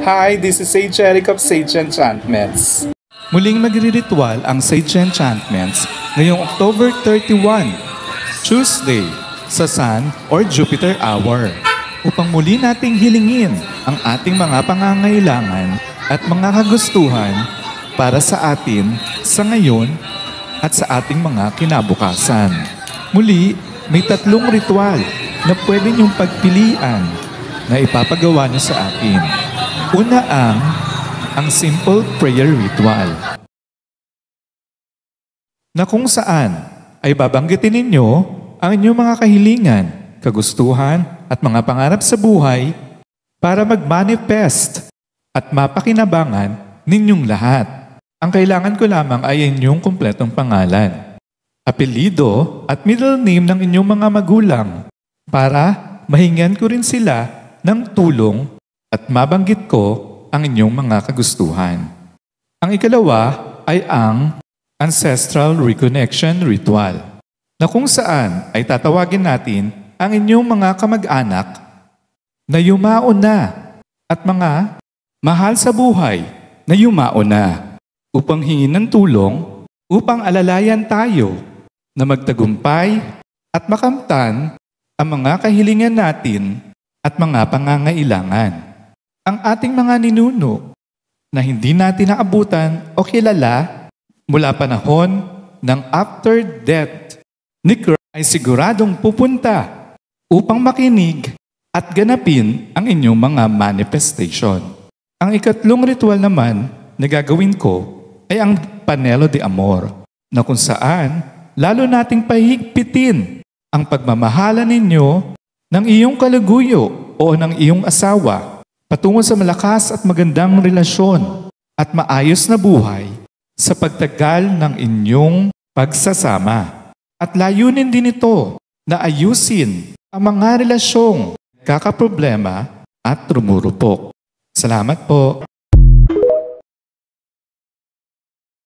Hi, this is Sage Eric of Sage Enchantments. Muling magriritual ang Sage Enchantments ngayong October 31, Tuesday, sa Sun or Jupiter Hour, upang muli nating hilingin ang ating mga pangangailangan at mga kagustuhan para sa atin sa ngayon at sa ating mga kinabukasan. Muli, may 3 ritual na pwede niyong pagpilian na ipapagawa niyo sa atin. Una ang simple prayer ritual, na kung saan ay babanggitin ninyo ang inyong mga kahilingan, kagustuhan at mga pangarap sa buhay para mag-manifest at mapakinabangan ninyong lahat. Ang kailangan ko lamang ay inyong kumpletong pangalan, apelido at middle name ng inyong mga magulang para mahingan ko rin sila ng tulong at mabanggit ko ang inyong mga kagustuhan. Ang ikalawa ay ang Ancestral Reconnection Ritual, na kung saan ay tatawagin natin ang inyong mga kamag-anak na yumao na at mga mahal sa buhay na yumao na upang hingin ng tulong upang alalayan tayo na magtagumpay at makamtan ang mga kahilingan natin at mga pangangailangan. Ang ating mga ninuno na hindi natin naabutan o kilala mula panahon ng after death ni Christ ay siguradong pupunta upang makinig at ganapin ang inyong mga manifestation. Ang ikatlong ritual naman na gagawin ko ay ang Panelo de Amor, na kung saan lalo nating pahigpitin ang pagmamahala ninyo ng iyong kalaguyo o ng iyong asawa patungo sa malakas at magandang relasyon at maayos na buhay sa pagtagal ng inyong pagsasama. At layunin din ito na ayusin ang mga relasyong kakaproblema at rumurupok. Salamat po.